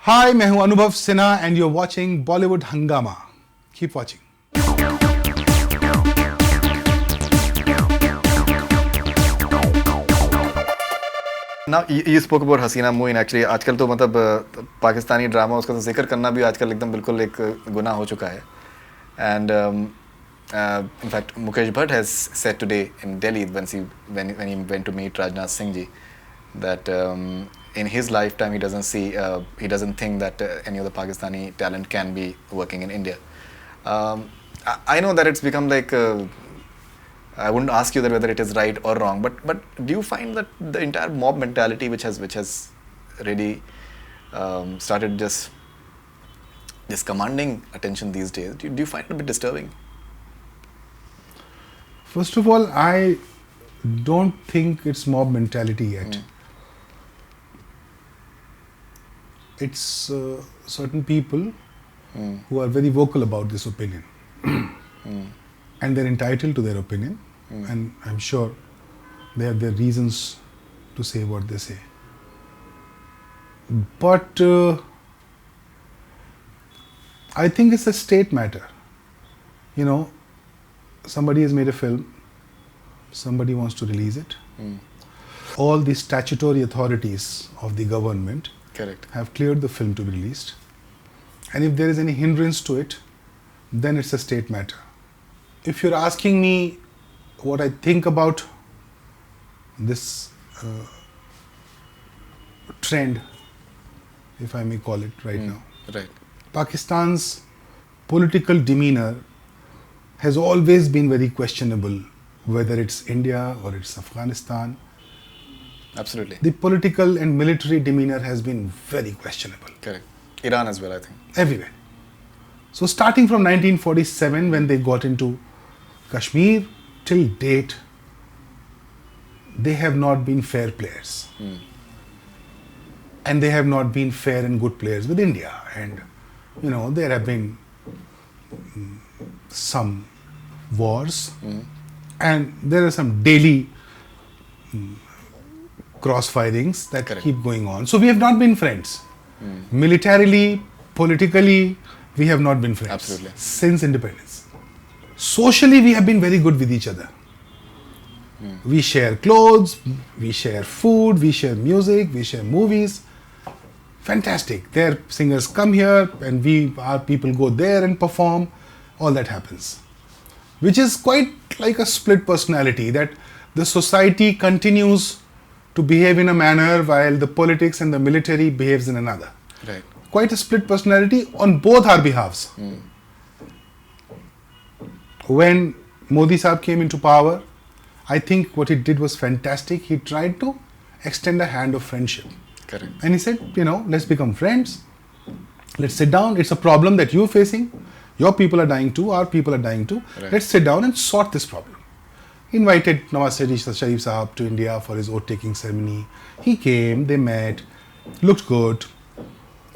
Hi, मैं हूं अनुभव Sinha and you're watching Bollywood Hungama. Keep watching. Now you spoke about Hasina Moin actually आजकल तो मतलब पाकिस्तानी ड्रामा उसका तो जिक्र करना भी आजकल एकदम बिल्कुल एक गुनाह हो चुका है and in fact Mukesh Bhatt has said today in Delhi when he went to meet Rajnath Singh ji that in his lifetime he doesn't think that any of the Pakistani talent can be working in India. I know that it's become like I wouldn't ask you that whether it is right or wrong, but do you find that the entire mob mentality which has really started just commanding attention these days, do you find it a bit disturbing? First of all, I don't think it's mob mentality yet. It's certain people who are very vocal about this opinion. And they're entitled to their opinion. And I'm sure they have their reasons to say what they say. But I think it's a state matter. You know, somebody has made a film, somebody wants to release it. All the statutory authorities of the government have cleared the film to be released. And if there is any hindrance to it, then it's a state matter. If you're asking me what I think about this trend, if I may call it right now, Pakistan's political demeanor has always been very questionable, whether it's India or it's Afghanistan. Absolutely. The political and military demeanor has been very questionable. Correct. Iran as well, I think. Everywhere. So starting from 1947 when they got into Kashmir till date, they have not been fair players. And they have not been fair and good players with India. And, you know, there have been some wars and there are some daily crossfirings that keep going on. So we have not been friends. Militarily, politically, we have not been friends. Absolutely. Since independence. Socially, we have been very good with each other. We share clothes, we share food, we share music, we share movies. Fantastic. Their singers come here and our people go there and perform. All that happens. Which is quite like a split personality, that the society continues to behave in a manner while the politics and the military behaves in another. Right. Quite a split personality on both our behalves. When Modi Saab came into power, I think what he did was fantastic. He tried to extend a hand of friendship. Correct. And he said, you know, let's become friends. Let's sit down. It's a problem that you're facing. Your people are dying too. Our people are dying too. Right. Let's sit down and sort this problem. He invited Nawaz Sharif Sahab to India for his oath-taking ceremony. He came, they met, looked good.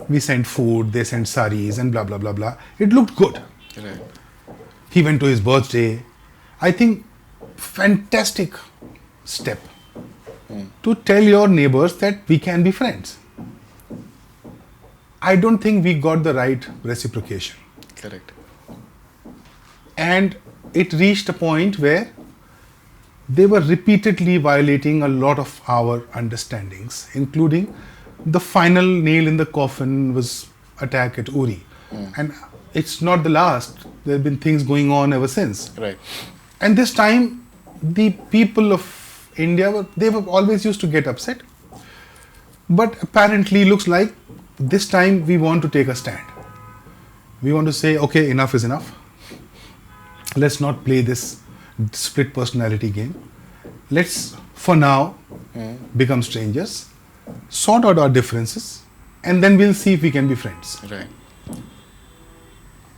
We sent food, they sent saris and blah, blah, blah, blah. It looked good. Right. He went to his birthday. I think fantastic step to tell your neighbors that we can be friends. I don't think we got the right reciprocation. Correct. And it reached a point where they were repeatedly violating a lot of our understandings, including the final nail in the coffin was attack at Uri. And it's not the last. There have been things going on ever since. Right. And this time, the people of India, they were always used to get upset. But apparently, looks like this time we want to take a stand. We want to say, okay, enough is enough. Let's not play this split personality game. Let's, for now, become strangers, sort out our differences, and then we'll see if we can be friends. Right.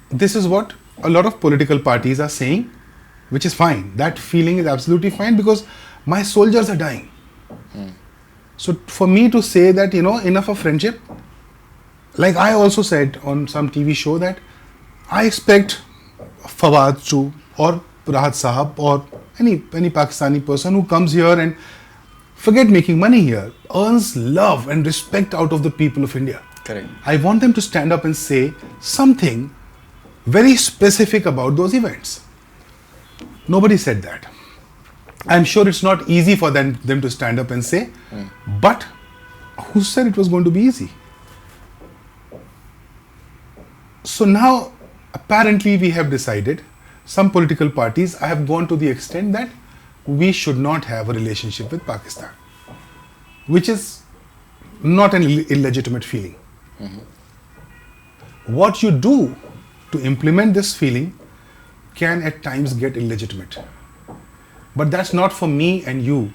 This is what a lot of political parties are saying, which is fine. That feeling is absolutely fine because my soldiers are dying. So for me to say that, you know, enough of friendship, like I also said on some TV show that I expect Fawad to, or Rahat Sahab, or any Pakistani person who comes here and forget making money here, earns love and respect out of the people of India. Correct. I want them to stand up and say something very specific about those events. Nobody said that. I'm sure it's not easy for them to stand up and say, but who said it was going to be easy? So now, apparently we have decided, some political parties have gone to the extent that we should not have a relationship with Pakistan, which is not an illegitimate feeling. What you do to implement this feeling can at times get illegitimate. But that's not for me and you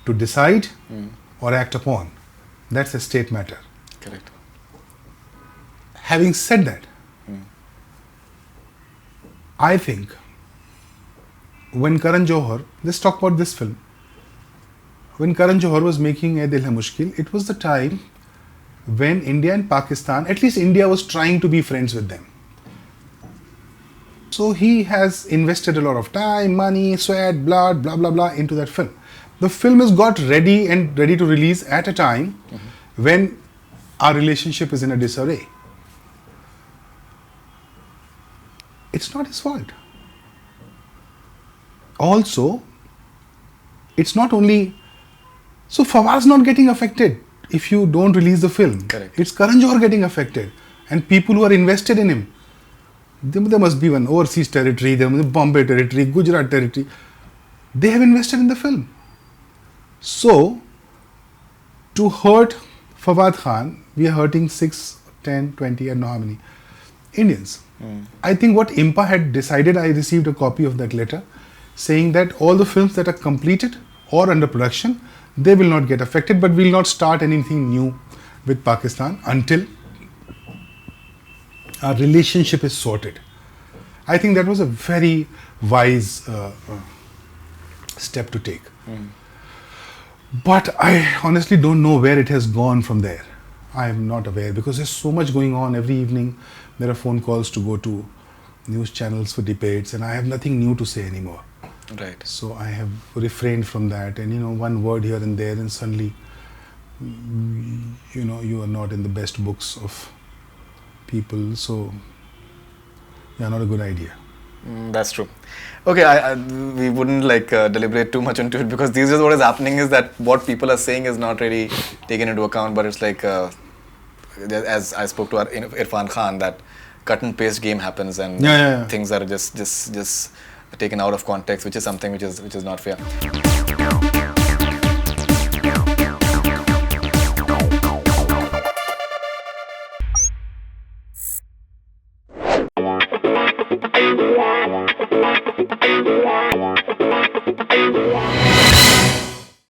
to decide or act upon. That's a state matter. Correct. Having said that, I think when Karan Johar, let's talk about this film. When Karan Johar was making Ae Dil Hai Mushkil, it was the time when India and Pakistan, at least India was trying to be friends with them. So he has invested a lot of time, money, sweat, blood, blah, blah, blah into that film. The film has got ready and ready to release at a time when our relationship is in a disarray. It's not his fault. Also, it's not only... So Fawaz's not getting affected if you don't release the film. Correct. It's Karan Johar getting affected. And people who are invested in him. There must be one overseas territory, there must be Bombay territory, Gujarat territory. They have invested in the film. So, to hurt Fawad Khan, we are hurting 6, 10, 20, and how many Indians. I think what IMPAA had decided, I received a copy of that letter, saying that all the films that are completed or under production, they will not get affected, but we will not start anything new with Pakistan until our relationship is sorted. I think that was a very wise step to take. But I honestly don't know where it has gone from there. I am not aware because there's so much going on every evening. There are phone calls to go to news channels for debates, and I have nothing new to say anymore. Right. So I have refrained from that, and one word here and there, and suddenly, you are not in the best books of people. So, yeah, not a good idea. That's true. Okay, we wouldn't deliberate too much into it because these days what is happening is that what people are saying is not really taken into account, but it's like, as I spoke to Irfan Khan, that cut and paste game happens and things are just taken out of context, which is something which is not fair.